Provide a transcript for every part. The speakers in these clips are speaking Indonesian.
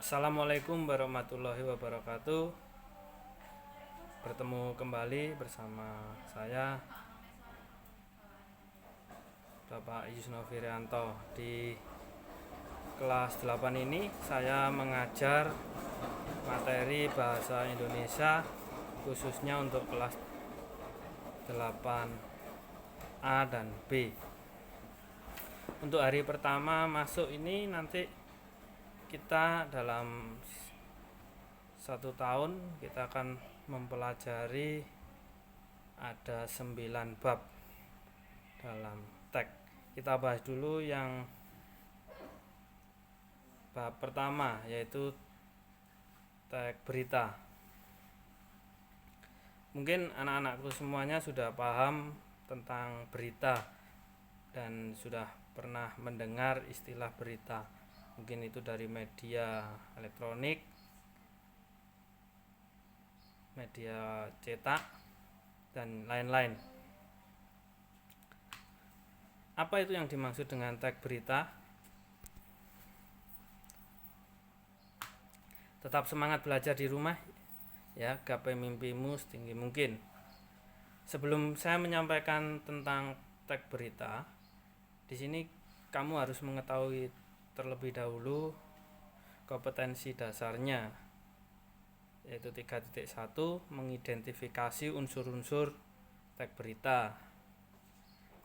Assalamualaikum warahmatullahi wabarakatuh. Bertemu kembali bersama saya Bapak Yusno Firianto. Di kelas 8 ini saya mengajar materi bahasa Indonesia khususnya untuk kelas 8A dan B. Untuk hari pertama masuk ini nanti kita dalam 1 tahun kita akan mempelajari ada 9 bab dalam teks. Kita bahas dulu yang bab pertama, yaitu teks berita. Mungkin anak-anakku semuanya sudah paham tentang berita dan sudah pernah mendengar istilah berita. Mungkin itu dari media elektronik, media cetak, dan lain-lain. Apa itu yang dimaksud dengan teks berita? Tetap semangat belajar di rumah ya, gapai mimpimu setinggi mungkin. Sebelum saya menyampaikan tentang teks berita, di sini kamu harus mengetahui terlebih dahulu kompetensi dasarnya, yaitu 3.1 mengidentifikasi unsur-unsur teks berita.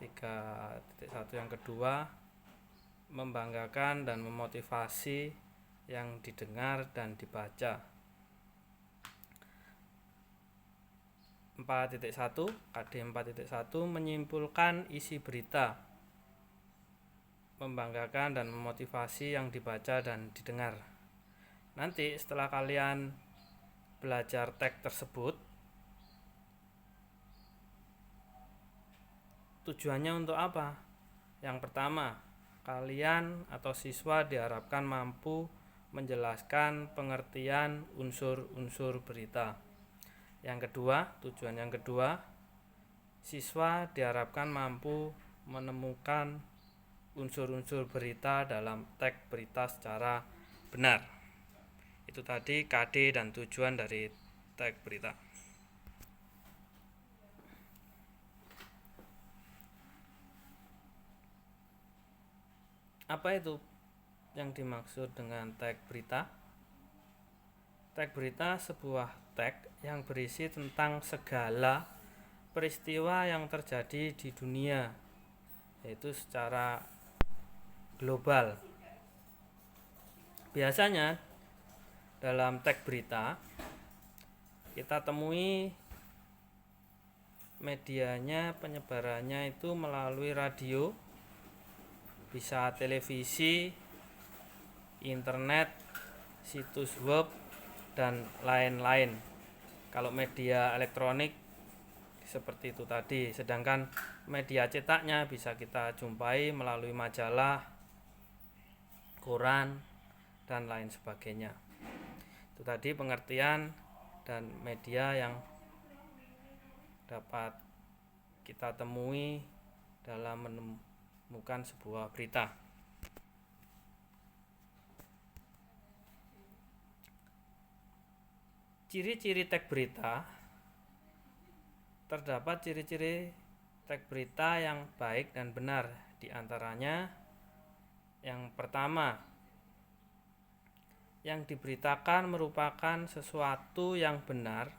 3.1 yang kedua, membanggakan dan memotivasi yang didengar dan dibaca. 4.1 KD 4.1 menyimpulkan isi berita, membanggakan dan memotivasi yang dibaca dan didengar. Nanti setelah kalian belajar teks tersebut, tujuannya untuk apa? Yang pertama, kalian atau siswa diharapkan mampu menjelaskan pengertian unsur-unsur berita. Yang kedua, tujuan yang kedua, siswa diharapkan mampu menemukan unsur-unsur berita dalam teks berita secara benar. Itu tadi KD dan tujuan dari teks berita. Apa itu yang dimaksud dengan teks berita? Teks berita sebuah teks yang berisi tentang segala peristiwa yang terjadi di dunia, yaitu secara global. Biasanya dalam teks berita kita temui medianya, penyebarannya itu melalui radio, bisa televisi, internet, situs web, dan lain-lain. Kalau media elektronik seperti itu tadi, sedangkan media cetaknya bisa kita jumpai melalui majalah, koran, dan lain sebagainya. Itu tadi pengertian dan media yang dapat kita temui dalam menemukan sebuah berita. Ciri-ciri teks berita. Terdapat ciri-ciri teks berita yang baik dan benar. Di antaranya, yang pertama, yang diberitakan merupakan sesuatu yang benar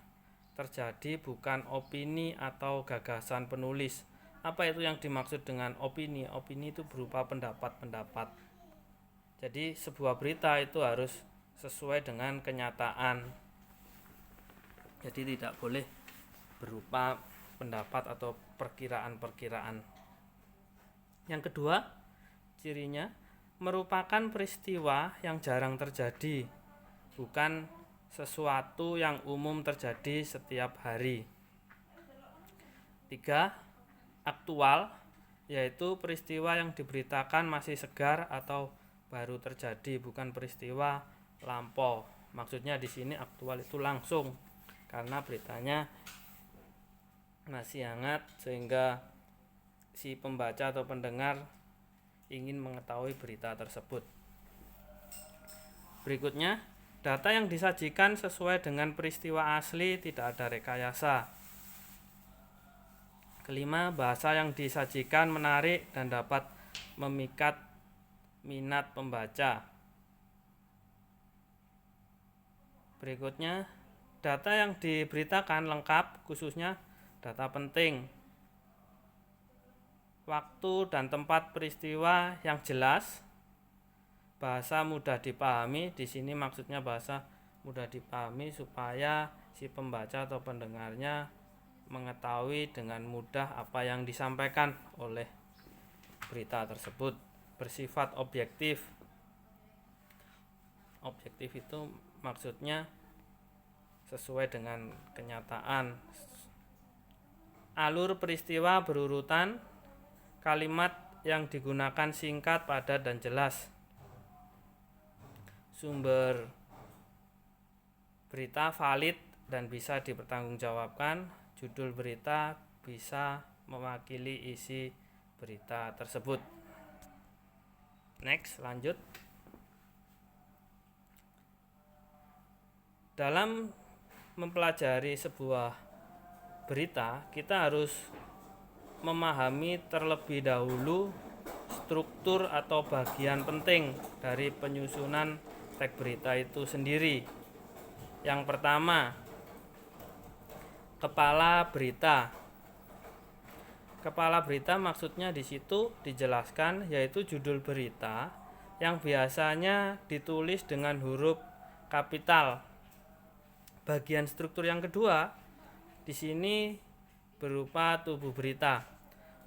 terjadi, bukan opini atau gagasan penulis. Apa itu yang dimaksud dengan opini? Opini itu berupa pendapat-pendapat. Jadi sebuah berita itu harus sesuai dengan kenyataan. Jadi tidak boleh berupa pendapat atau perkiraan-perkiraan. Yang kedua, cirinya merupakan peristiwa yang jarang terjadi, bukan sesuatu yang umum terjadi setiap hari. 3. Aktual, yaitu peristiwa yang diberitakan masih segar atau baru terjadi, bukan peristiwa lampau. Maksudnya di sini aktual itu langsung, karena beritanya masih hangat sehingga si pembaca atau pendengar ingin mengetahui berita tersebut. Berikutnya, Data yang disajikan sesuai dengan peristiwa asli, tidak ada rekayasa. Kelima, bahasa yang disajikan menarik dan dapat memikat minat pembaca. Berikutnya, data yang diberitakan lengkap, khususnya data penting. Waktu dan tempat peristiwa yang jelas. Bahasa mudah dipahami, di sini maksudnya bahasa mudah dipahami supaya si pembaca atau pendengarnya mengetahui dengan mudah apa yang disampaikan oleh berita tersebut. Bersifat objektif. Objektif itu maksudnya sesuai dengan kenyataan. Alur peristiwa berurutan, kalimat yang digunakan singkat, padat, dan jelas. Sumber berita valid dan bisa dipertanggungjawabkan. Judul berita bisa mewakili isi berita tersebut. Next, lanjut. Dalam mempelajari sebuah berita, kita harus memahami terlebih dahulu struktur atau bagian penting dari penyusunan teks berita itu sendiri. Yang pertama, kepala berita. Kepala berita maksudnya di situ dijelaskan, yaitu judul berita yang biasanya ditulis dengan huruf kapital. Bagian struktur yang kedua di sini berupa tubuh berita,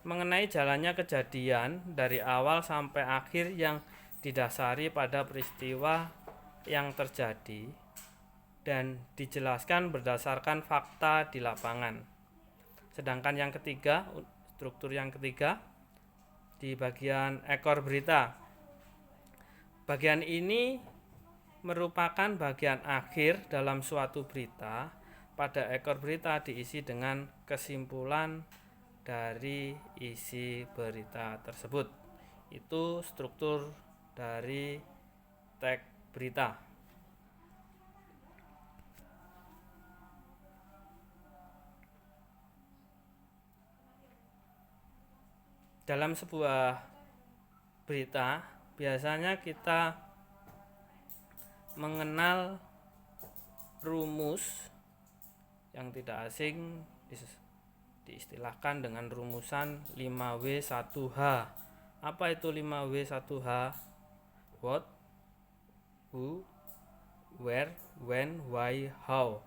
mengenai jalannya kejadian dari awal sampai akhir yang didasari pada peristiwa yang terjadi dan dijelaskan berdasarkan fakta di lapangan. Sedangkan yang ketiga, struktur yang ketiga di bagian ekor berita. Bagian ini merupakan bagian akhir dalam suatu berita. Pada ekor berita diisi dengan kesimpulan dari isi berita tersebut. Itu struktur dari teks berita. Dalam sebuah berita, biasanya kita mengenal rumus yang tidak asing, diistilahkan dengan rumusan 5W1H. Apa itu 5W1H? What, who, where, when, why, how.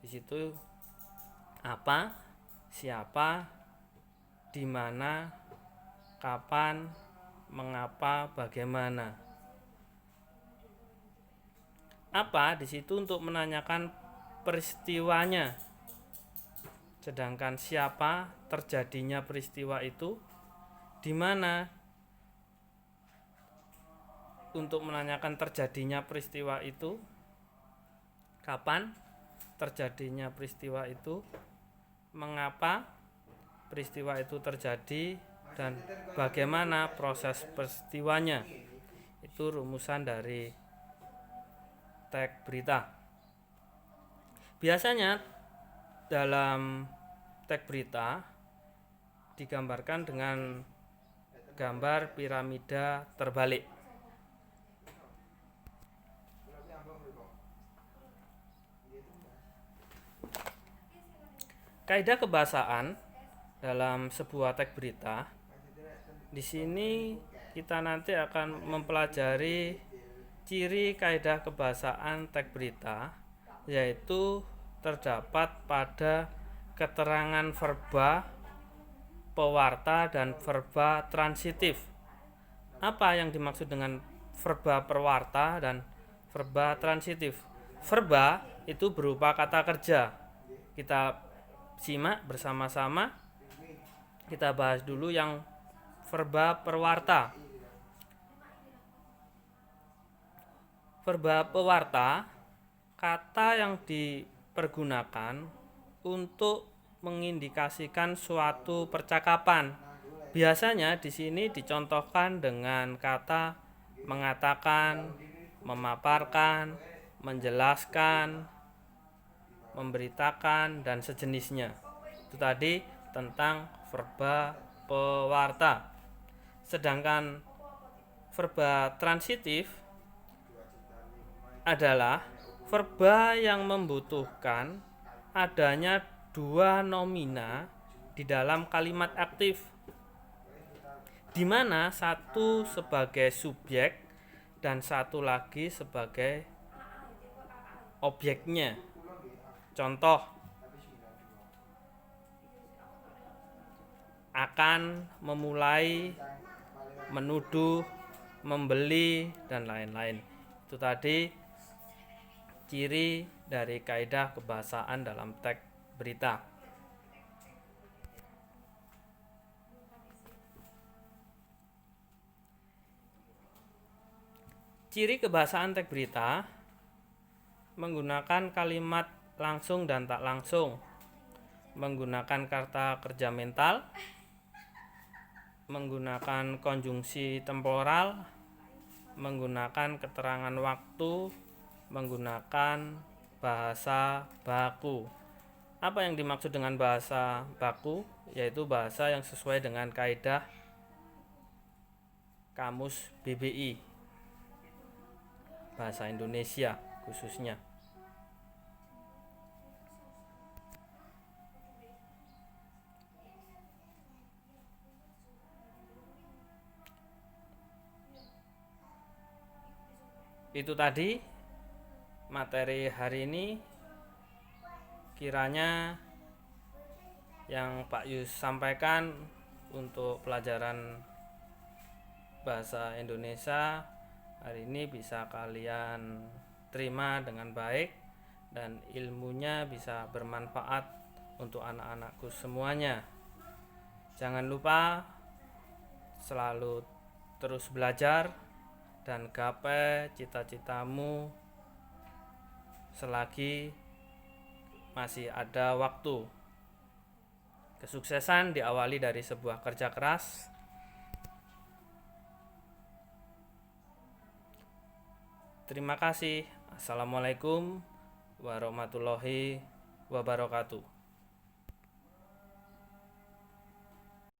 Di situ apa, siapa, di mana, kapan, mengapa, bagaimana. Apa di situ untuk menanyakan peristiwanya. Sedangkan siapa, terjadinya peristiwa itu, di mana, untuk menanyakan terjadinya peristiwa itu, kapan terjadinya peristiwa itu, mengapa peristiwa itu terjadi, dan bagaimana proses peristiwanya. Itu rumusan dari teks berita. Biasanya dalam teks berita digambarkan dengan gambar piramida terbalik. Kaidah kebahasaan dalam sebuah teks berita. Di sini kita nanti akan mempelajari ciri kaidah kebahasaan teks berita, yaitu terdapat pada keterangan verba, pewarta, dan verba transitif. Apa yang dimaksud dengan verba pewarta dan verba transitif? Verba itu berupa kata kerja. Kita simak bersama-sama. Kita bahas dulu yang verba pewarta. Verba pewarta, kata yang dipergunakan untuk mengindikasikan suatu percakapan. Biasanya di sini dicontohkan dengan kata mengatakan, memaparkan, menjelaskan, memberitakan, dan sejenisnya. Itu tadi tentang verba pewarta. Sedangkan verba transitif adalah verba yang membutuhkan adanya dua nomina di dalam kalimat aktif, di mana satu sebagai subjek dan satu lagi sebagai objeknya. Contoh, akan, memulai, menuduh, membeli, dan lain-lain. Itu tadi ciri dari kaidah kebahasaan dalam teks berita. Ciri kebahasaan teks berita menggunakan kalimat langsung dan tak langsung, menggunakan kata kerja mental, menggunakan konjungsi temporal, menggunakan keterangan waktu, menggunakan bahasa baku. Apa yang dimaksud dengan bahasa baku? Yaitu bahasa yang sesuai dengan kaidah Kamus BBI, bahasa Indonesia khususnya. Itu tadi materi hari ini, kiranya yang Pak Yus sampaikan untuk pelajaran bahasa Indonesia hari ini bisa kalian terima dengan baik dan ilmunya bisa bermanfaat untuk anak-anakku semuanya. Jangan lupa selalu terus belajar dan gapai cita-citamu selagi masih ada waktu. Kesuksesan diawali dari sebuah kerja keras. Terima kasih. Assalamualaikum warahmatullahi wabarakatuh.